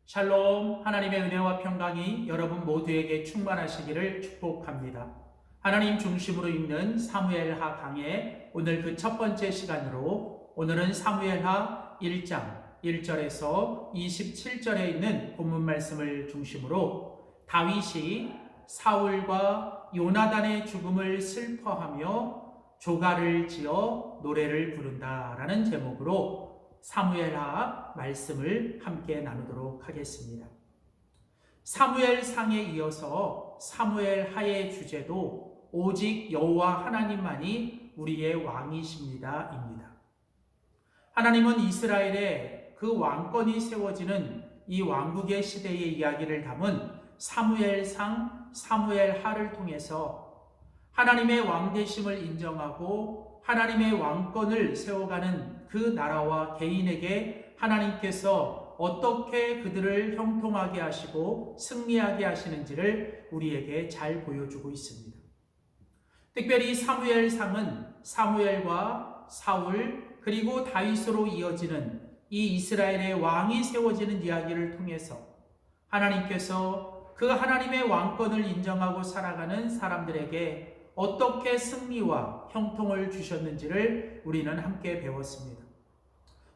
샬롬, 하나님의 은혜와 평강이 여러분 모두에게 충만하시기를 축복합니다. 하나님 중심으로 읽는 사무엘하 강의 오늘 그 첫 번째 시간으로 오늘은 사무엘하 1장 1절에서 27절에 있는 본문 말씀을 중심으로 다윗이 사울과 요나단의 죽음을 슬퍼하며 조가를 지어 노래를 부른다라는 제목으로 사무엘하 말씀을 함께 나누도록 하겠습니다. 사무엘상에 이어서 사무엘하의 주제도 오직 여호와 하나님만이 우리의 왕이십니다 입니다. 하나님은 이스라엘에 그 왕권이 세워지는 이 왕국의 시대의 이야기를 담은 사무엘상 사무엘하를 통해서 하나님의 왕되심을 인정하고 하나님의 왕권을 세워가는 그 나라와 개인에게 하나님께서 어떻게 그들을 형통하게 하시고 승리하게 하시는지를 우리에게 잘 보여주고 있습니다. 특별히 사무엘상은 사무엘과 사울 그리고 다윗으로 이어지는 이 이스라엘의 왕이 세워지는 이야기를 통해서 하나님께서 그 하나님의 왕권을 인정하고 살아가는 사람들에게 어떻게 승리와 형통을 주셨는지를 우리는 함께 배웠습니다.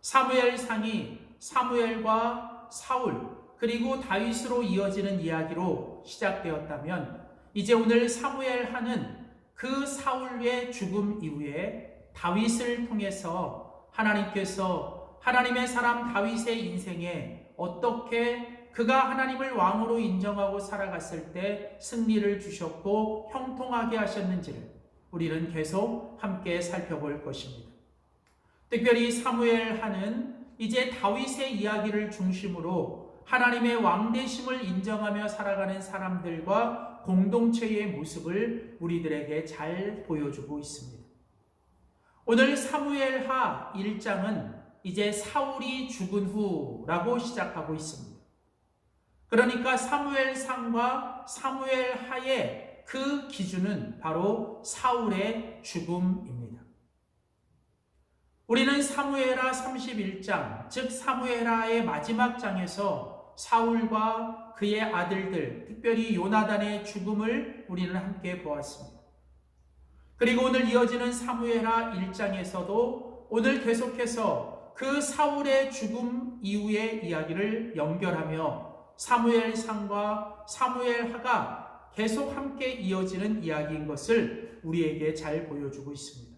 사무엘상이 사무엘과 사울 그리고 다윗으로 이어지는 이야기로 시작되었다면 이제 오늘 사무엘하는 그 사울의 죽음 이후에 다윗을 통해서 하나님께서 하나님의 사람 다윗의 인생에 어떻게 그가 하나님을 왕으로 인정하고 살아갔을 때 승리를 주셨고 형통하게 하셨는지를 우리는 계속 함께 살펴볼 것입니다. 특별히 사무엘하는 이제 다윗의 이야기를 중심으로 하나님의 왕되심을 인정하며 살아가는 사람들과 공동체의 모습을 우리들에게 잘 보여주고 있습니다. 오늘 사무엘하 1장은 이제 사울이 죽은 후라고 시작하고 있습니다. 그러니까 사무엘상과 사무엘하의 그 기준은 바로 사울의 죽음입니다. 우리는 사무엘하 31장, 즉 사무엘하의 마지막 장에서 사울과 그의 아들들, 특별히 요나단의 죽음을 우리는 함께 보았습니다. 그리고 오늘 이어지는 사무엘하 1장에서도 오늘 계속해서 그 사울의 죽음 이후의 이야기를 연결하며 사무엘상과 사무엘하가 계속 함께 이어지는 이야기인 것을 우리에게 잘 보여주고 있습니다.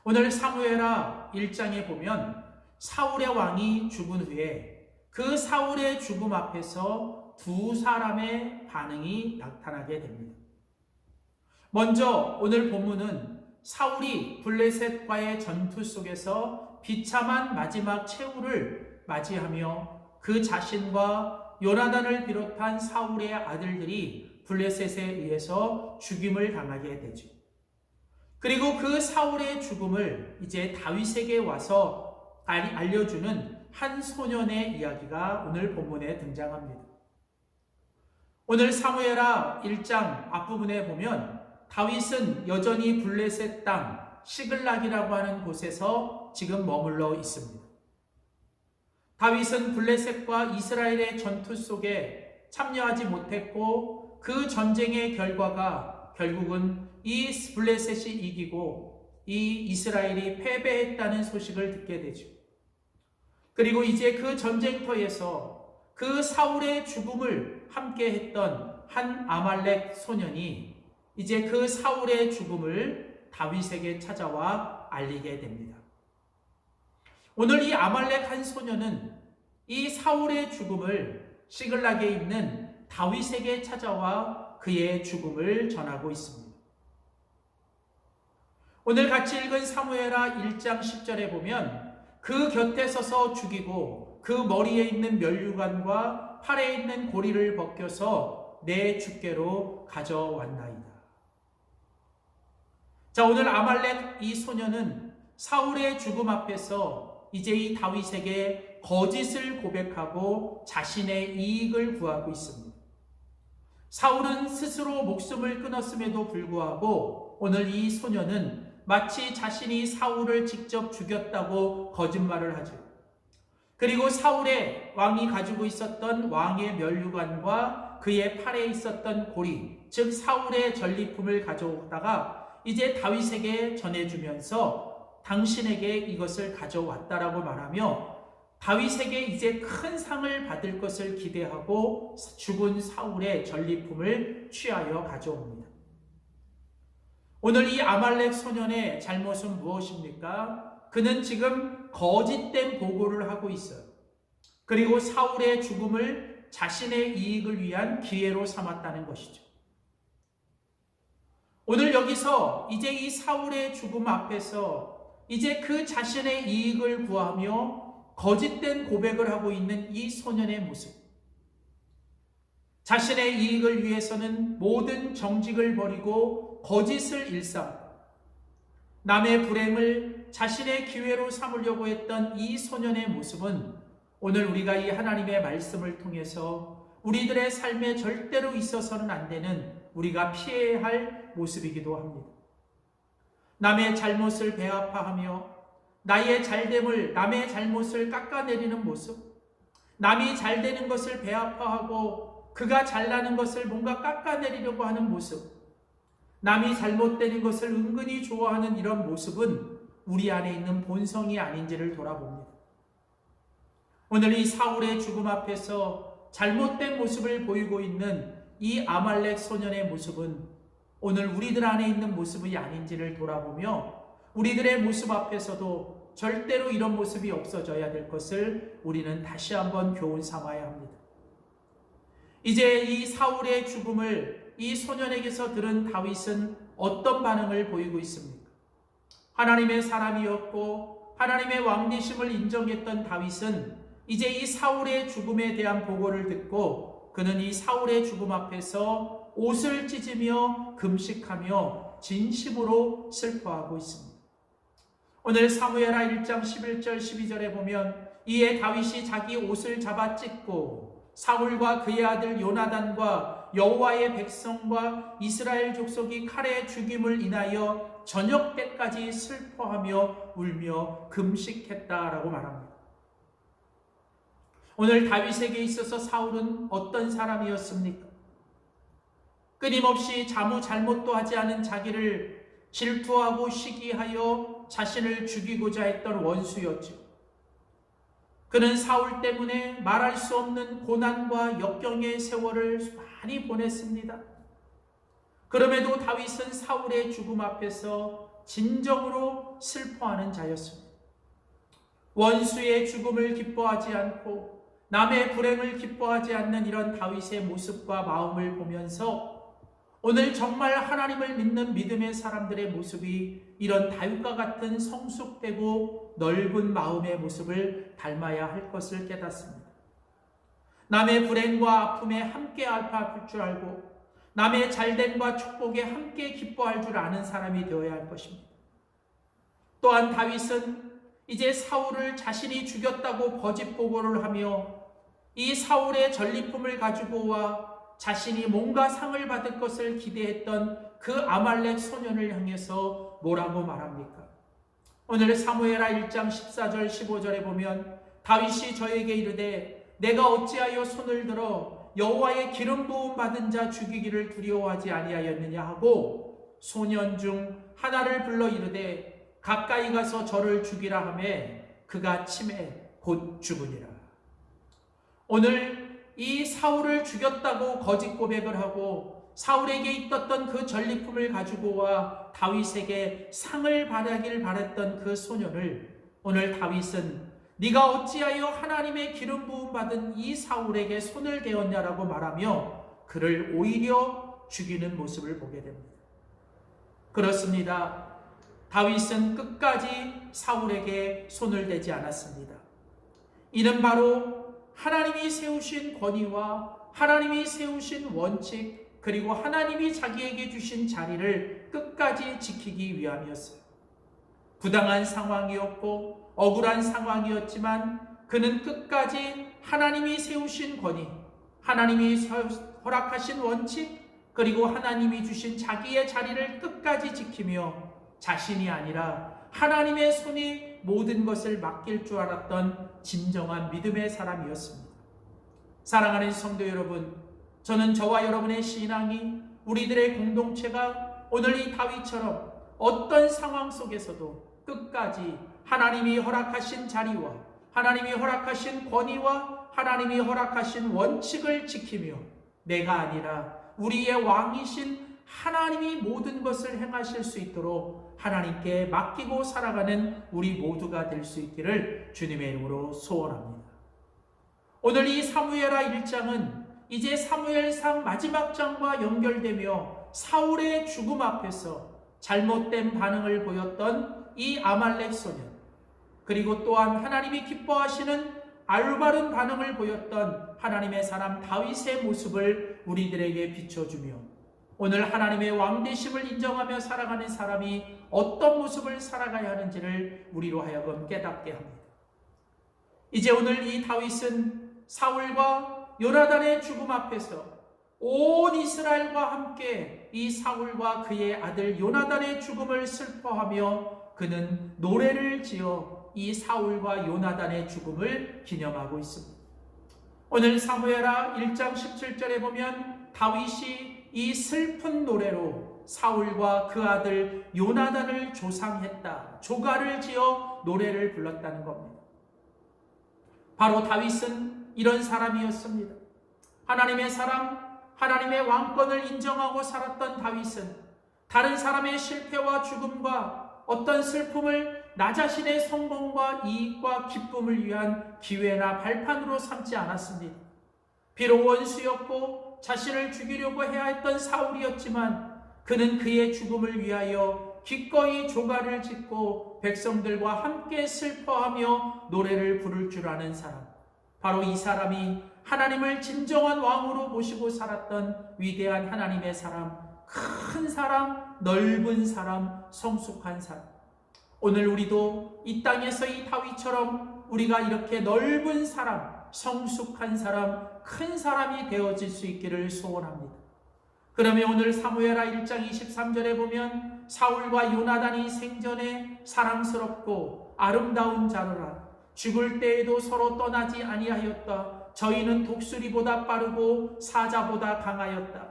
오늘 사무엘하 1장에 보면 사울의 왕이 죽은 후에 그 사울의 죽음 앞에서 두 사람의 반응이 나타나게 됩니다. 먼저 오늘 본문은 사울이 블레셋과의 전투 속에서 비참한 마지막 최후를 맞이하며 그 자신과 요나단을 비롯한 사울의 아들들이 블레셋에 의해서 죽임을 당하게 되죠. 그리고 그 사울의 죽음을 이제 다윗에게 와서 알려주는 한 소년의 이야기가 오늘 본문에 등장합니다. 오늘 사무엘하 1장 앞부분에 보면 다윗은 여전히 블레셋 땅 시글락이라고 하는 곳에서 지금 머물러 있습니다. 다윗은 블레셋과 이스라엘의 전투 속에 참여하지 못했고 그 전쟁의 결과가 결국은 이 블레셋이 이기고 이 이스라엘이 패배했다는 소식을 듣게 되죠. 그리고 이제 그 전쟁터에서 그 사울의 죽음을 함께 했던 한 아말렉 소년이 이제 그 사울의 죽음을 다윗에게 찾아와 알리게 됩니다. 오늘 이 아말렉 한 소년은 이 사울의 죽음을 시글락에 있는 다윗에게 찾아와 그의 죽음을 전하고 있습니다. 오늘 같이 읽은 사무엘하 1장 10절에 보면 그 곁에 서서 죽이고 그 머리에 있는 면류관과 팔에 있는 고리를 벗겨서 내 주께로 가져왔나이다. 자, 오늘 아말렉 이 소년은 사울의 죽음 앞에서 이제 이 다윗에게 거짓을 고백하고 자신의 이익을 구하고 있습니다. 사울은 스스로 목숨을 끊었음에도 불구하고 오늘 이 소년은 마치 자신이 사울을 직접 죽였다고 거짓말을 하죠. 그리고 사울의 왕이 가지고 있었던 왕의 면류관과 그의 팔에 있었던 고리, 즉 사울의 전리품을 가져오다가 이제 다윗에게 전해주면서 당신에게 이것을 가져왔다라고 말하며 다윗에게 이제 큰 상을 받을 것을 기대하고 죽은 사울의 전리품을 취하여 가져옵니다. 오늘 이 아말렉 소년의 잘못은 무엇입니까? 그는 지금 거짓된 보고를 하고 있어요. 그리고 사울의 죽음을 자신의 이익을 위한 기회로 삼았다는 것이죠. 오늘 여기서 이제 이 사울의 죽음 앞에서 이제 그 자신의 이익을 구하며 거짓된 고백을 하고 있는 이 소년의 모습. 자신의 이익을 위해서는 모든 정직을 버리고 거짓을 일삼고 남의 불행을 자신의 기회로 삼으려고 했던 이 소년의 모습은 오늘 우리가 이 하나님의 말씀을 통해서 우리들의 삶에 절대로 있어서는 안 되는 우리가 피해야 할 모습이기도 합니다. 남의 잘못을 배아파하며 나의 잘됨을 남의 잘못을 깎아내리는 모습, 남이 잘되는 것을 배아파하고 그가 잘나는 것을 뭔가 깎아내리려고 하는 모습, 남이 잘못되는 것을 은근히 좋아하는 이런 모습은 우리 안에 있는 본성이 아닌지를 돌아봅니다. 오늘 이 사울의 죽음 앞에서 잘못된 모습을 보이고 있는 이 아말렉 소년의 모습은 오늘 우리들 안에 있는 모습이 아닌지를 돌아보며 우리들의 모습 앞에서도 절대로 이런 모습이 없어져야 될 것을 우리는 다시 한번 교훈 삼아야 합니다. 이제 이 사울의 죽음을 이 소년에게서 들은 다윗은 어떤 반응을 보이고 있습니까? 하나님의 사람이었고 하나님의 왕되심을 인정했던 다윗은 이제 이 사울의 죽음에 대한 보고를 듣고 그는 이 사울의 죽음 앞에서 옷을 찢으며 금식하며 진심으로 슬퍼하고 있습니다. 오늘 사무엘하 1장 11절 12절에 보면 이에 다윗이 자기 옷을 잡아 찢고 사울과 그의 아들 요나단과 여호와의 백성과 이스라엘 족속이 칼에 죽임을 인하여 저녁 때까지 슬퍼하며 울며 금식했다라고 말합니다. 오늘 다윗에게 있어서 사울은 어떤 사람이었습니까? 끊임없이 아무 잘못도 하지 않은 자기를 질투하고 시기하여 자신을 죽이고자 했던 원수였죠. 그는 사울 때문에 말할 수 없는 고난과 역경의 세월을 많이 보냈습니다. 그럼에도 다윗은 사울의 죽음 앞에서 진정으로 슬퍼하는 자였습니다. 원수의 죽음을 기뻐하지 않고 남의 불행을 기뻐하지 않는 이런 다윗의 모습과 마음을 보면서 오늘 정말 하나님을 믿는 믿음의 사람들의 모습이 이런 다윗과 같은 성숙되고 넓은 마음의 모습을 닮아야 할 것을 깨닫습니다. 남의 불행과 아픔에 함께 아플 줄 알고 남의 잘됨과 축복에 함께 기뻐할 줄 아는 사람이 되어야 할 것입니다. 또한 다윗은 이제 사울을 자신이 죽였다고 거짓 보고를 하며 이 사울의 전리품을 가지고 와 자신이 뭔가 상을 받을 것을 기대했던 그 아말렉 소년을 향해서 뭐라고 말합니까? 오늘 사무엘하 1장 14절 15절에 보면 다윗이 저에게 이르되 내가 어찌하여 손을 들어 여호와의 기름 부음 받은 자 죽이기를 두려워하지 아니하였느냐 하고 소년 중 하나를 불러 이르되 가까이 가서 저를 죽이라 하매 그가 침에 곧 죽으니라. 오늘 이 사울을 죽였다고 거짓 고백을 하고 사울에게 있었던 그 전리품을 가지고 와 다윗에게 상을 받기를 바랬던 그 소년을 오늘 다윗은 네가 어찌하여 하나님의 기름 부음 받은 이 사울에게 손을 대었냐라고 말하며 그를 오히려 죽이는 모습을 보게 됩니다. 그렇습니다. 다윗은 끝까지 사울에게 손을 대지 않았습니다. 이는 바로 하나님이 세우신 권위와 하나님이 세우신 원칙 그리고 하나님이 자기에게 주신 자리를 끝까지 지키기 위함이었어요. 부당한 상황이었고 억울한 상황이었지만 그는 끝까지 하나님이 세우신 권위, 하나님이 허락하신 원칙 그리고 하나님이 주신 자기의 자리를 끝까지 지키며 자신이 아니라 하나님의 손이 모든 것을 맡길 줄 알았던 진정한 믿음의 사람이었습니다. 사랑하는 성도 여러분, 저는 저와 여러분의 신앙이, 우리들의 공동체가 오늘 이 다윗처럼 어떤 상황 속에서도 끝까지 하나님이 허락하신 자리와 하나님이 허락하신 권위와 하나님이 허락하신 원칙을 지키며 내가 아니라 우리의 왕이신 하나님이 모든 것을 행하실 수 있도록 하나님께 맡기고 살아가는 우리 모두가 될 수 있기를 주님의 이름으로 소원합니다. 오늘 이 사무엘하 1장은 이제 사무엘상 마지막 장과 연결되며 사울의 죽음 앞에서 잘못된 반응을 보였던 이 아말렉 소년, 그리고 또한 하나님이 기뻐하시는 올바른 반응을 보였던 하나님의 사람 다윗의 모습을 우리들에게 비춰주며 오늘 하나님의 왕되심을 인정하며 살아가는 사람이 어떤 모습을 살아가야 하는지를 우리로 하여금 깨닫게 합니다. 이제 오늘 이 다윗은 사울과 요나단의 죽음 앞에서 온 이스라엘과 함께 이 사울과 그의 아들 요나단의 죽음을 슬퍼하며 그는 노래를 지어 이 사울과 요나단의 죽음을 기념하고 있습니다. 오늘 사무엘하 1장 17절에 보면 다윗이 이 슬픈 노래로 사울과 그 아들 요나단을 조상했다, 조가를 지어 노래를 불렀다는 겁니다. 바로 다윗은 이런 사람이었습니다. 하나님의 사람, 하나님의 왕권을 인정하고 살았던 다윗은 다른 사람의 실패와 죽음과 어떤 슬픔을 나 자신의 성공과 이익과 기쁨을 위한 기회나 발판으로 삼지 않았습니다. 비록 원수였고 자신을 죽이려고 해야 했던 사울이었지만 그는 그의 죽음을 위하여 기꺼이 조가를 짓고 백성들과 함께 슬퍼하며 노래를 부를 줄 아는 사람, 바로 이 사람이 하나님을 진정한 왕으로 모시고 살았던 위대한 하나님의 사람, 큰 사람, 넓은 사람, 성숙한 사람. 오늘 우리도 이 땅에서 이 다윗처럼 우리가 이렇게 넓은 사람, 성숙한 사람, 큰 사람이 되어질 수 있기를 소원합니다. 그러면 오늘 사무엘하 1장 23절에 보면 사울과 요나단이 생전에 사랑스럽고 아름다운 자로라, 죽을 때에도 서로 떠나지 아니하였다. 저희는 독수리보다 빠르고 사자보다 강하였다.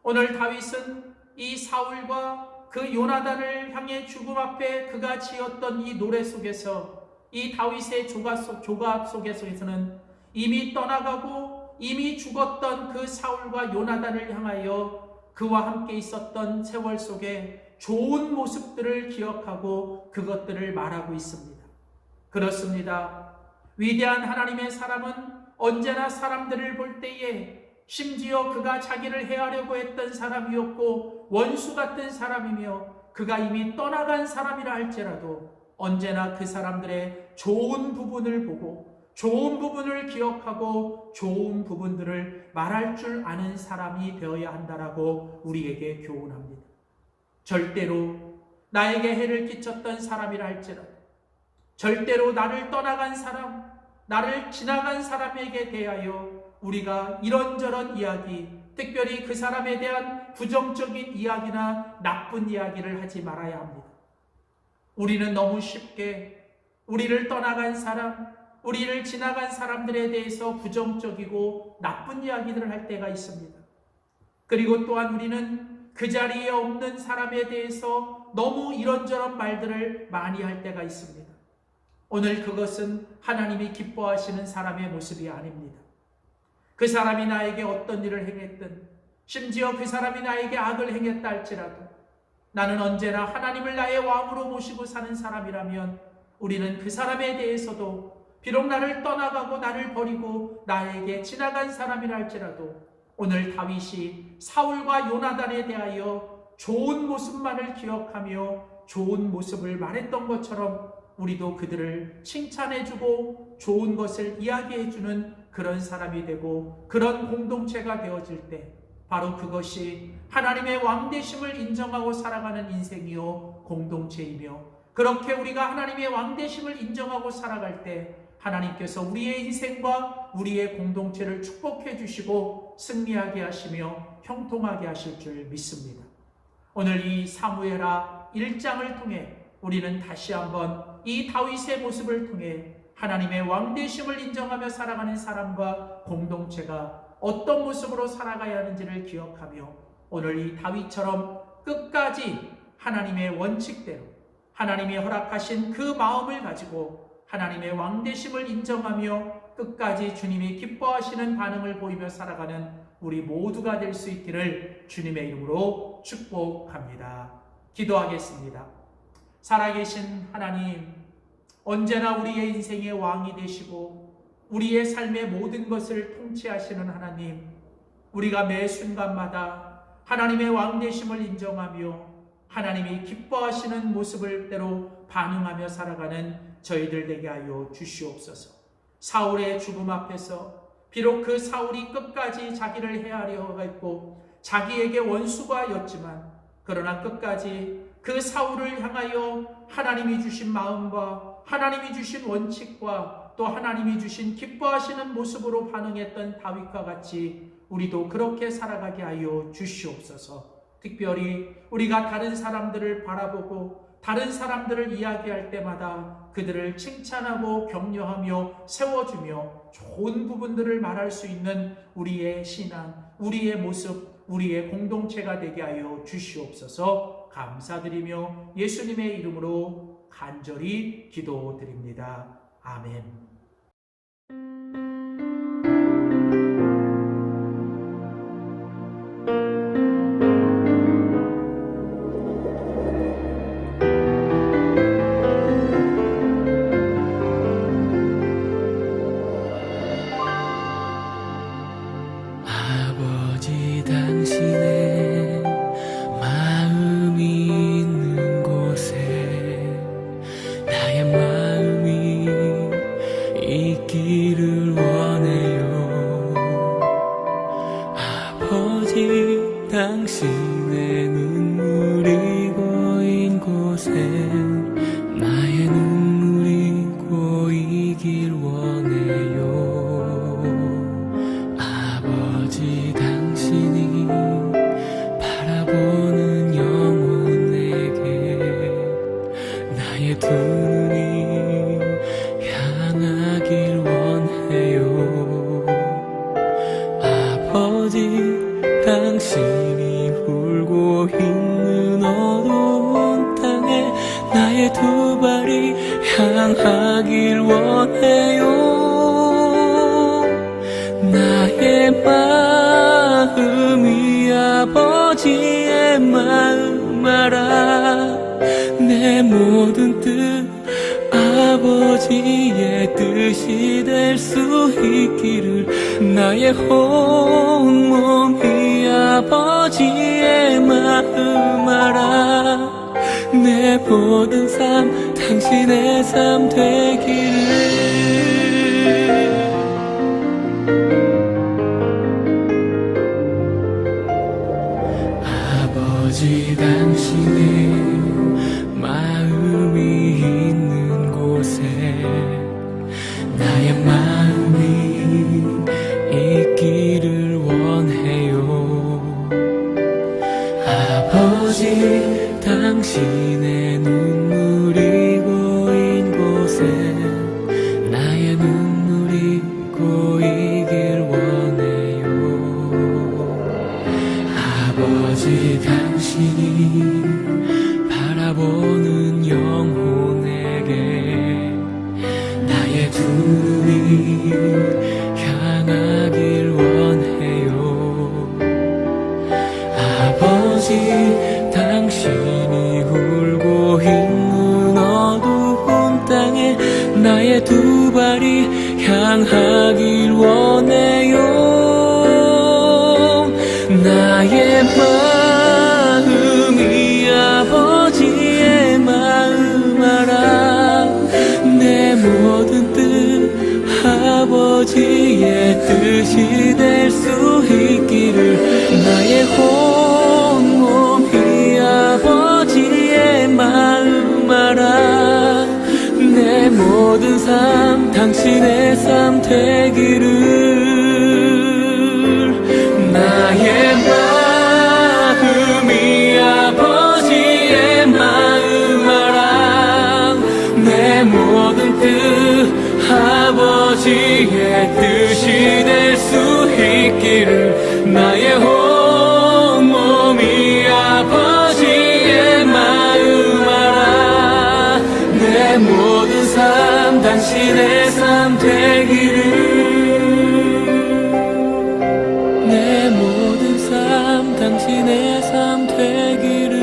오늘 다윗은 이 사울과 그 요나단을 향해 죽음 앞에 그가 지었던 이 노래 속에서, 이 다윗의 조각 속에서는 이미 떠나가고 이미 죽었던 그 사울과 요나단을 향하여 그와 함께 있었던 세월 속에 좋은 모습들을 기억하고 그것들을 말하고 있습니다. 그렇습니다. 위대한 하나님의 사람은 언제나 사람들을 볼 때에 심지어 그가 자기를 해하려고 했던 사람이었고 원수 같은 사람이며 그가 이미 떠나간 사람이라 할지라도 언제나 그 사람들의 좋은 부분을 보고 좋은 부분을 기억하고 좋은 부분들을 말할 줄 아는 사람이 되어야 한다라고 우리에게 교훈합니다. 절대로 나에게 해를 끼쳤던 사람이라 할지라도, 절대로 나를 떠나간 사람, 나를 지나간 사람에게 대하여 우리가 이런저런 이야기, 특별히 그 사람에 대한 부정적인 이야기나 나쁜 이야기를 하지 말아야 합니다. 우리는 너무 쉽게 우리를 떠나간 사람, 우리를 지나간 사람들에 대해서 부정적이고 나쁜 이야기들을 할 때가 있습니다. 그리고 또한 우리는 그 자리에 없는 사람에 대해서 너무 이런저런 말들을 많이 할 때가 있습니다. 오늘 그것은 하나님이 기뻐하시는 사람의 모습이 아닙니다. 그 사람이 나에게 어떤 일을 행했든, 심지어 그 사람이 나에게 악을 행했다 할지라도 나는 언제나 하나님을 나의 왕으로 모시고 사는 사람이라면 우리는 그 사람에 대해서도 비록 나를 떠나가고 나를 버리고 나에게 지나간 사람이라 할지라도 오늘 다윗이 사울과 요나단에 대하여 좋은 모습만을 기억하며 좋은 모습을 말했던 것처럼 우리도 그들을 칭찬해주고 좋은 것을 이야기해주는 그런 사람이 되고 그런 공동체가 되어질 때 바로 그것이 하나님의 왕되심을 인정하고 살아가는 인생이요 공동체이며, 그렇게 우리가 하나님의 왕되심을 인정하고 살아갈 때 하나님께서 우리의 인생과 우리의 공동체를 축복해 주시고 승리하게 하시며 형통하게 하실 줄 믿습니다. 오늘 이 사무엘하 1장을 통해 우리는 다시 한번 이 다윗의 모습을 통해 하나님의 왕되심을 인정하며 살아가는 사람과 공동체가 어떤 모습으로 살아가야 하는지를 기억하며 오늘 이 다윗처럼 끝까지 하나님의 원칙대로 하나님이 허락하신 그 마음을 가지고 하나님의 왕되심을 인정하며 끝까지 주님이 기뻐하시는 반응을 보이며 살아가는 우리 모두가 될 수 있기를 주님의 이름으로 축복합니다. 기도하겠습니다. 살아계신 하나님, 언제나 우리의 인생의 왕이 되시고 우리의 삶의 모든 것을 통치하시는 하나님, 우리가 매 순간마다 하나님의 왕되심을 인정하며 하나님이 기뻐하시는 모습을 대로 반응하며 살아가는 저희들 되게 하여 주시옵소서. 사울의 죽음 앞에서 비록 그 사울이 끝까지 자기를 해하려 했고 자기에게 원수가 였지만 그러나 끝까지 그 사울을 향하여 하나님이 주신 마음과 하나님이 주신 원칙과 또 하나님이 주신 기뻐하시는 모습으로 반응했던 다윗과 같이 우리도 그렇게 살아가게 하여 주시옵소서. 특별히 우리가 다른 사람들을 바라보고 다른 사람들을 이야기할 때마다 그들을 칭찬하고 격려하며 세워주며 좋은 부분들을 말할 수 있는 우리의 신앙, 우리의 모습, 우리의 공동체가 되게 하여 주시옵소서. 감사드리며 예수님의 이름으로 간절히 기도드립니다. 아멘. 아버지 당신의 마음이 있는 곳에 나의 마음이 있기를 원해요. 아버지 당신의 눈물이 고인 곳에 나의 눈물이 고이길 원해요. 아버지 당신이 바라보는 영혼에게 나의 두 눈이 향하길 원해요. 아버지 당신이 울고 있는 어두운 땅에 나의 두 발이 향하길 원해요. 나의 마음이 아버지의 마음 알아. 내 모든 뜻 아버지의 뜻이 될 수 있기를 나의 온몸이 아버지의 마음 알아. 내 모든 삶 당신의 삶 되기를. 아버지 당신의 마음이 있는 곳에 나의 마음이 있기를 원해요. 아버지 당신의 눈물이 고인 곳에 나의 눈물이 고이길 원해요. 아버지 당신이 바라보는 영혼에게 나의 두 눈이 향하길 원해요. 아버지 당신이 울고 있는 어두운 땅에 나의 두 발이 향하길 원해요. 나의 마음이 아버지의 마음 알아. 내 모든 뜻 아버지의 뜻이 될 수 있기를 나의 온몸이 아버지의 마음 알아. 내 모든 삶 당신의 삶 되기를. 나의 마음이 아버지의 마음 알아. 내 아버지의 뜻이 될 수 있기를 나의 온몸이 아버지의 마음 알아 내 모든 삶 당신의 삶 되기를 내 모든 삶 당신의 삶 되기를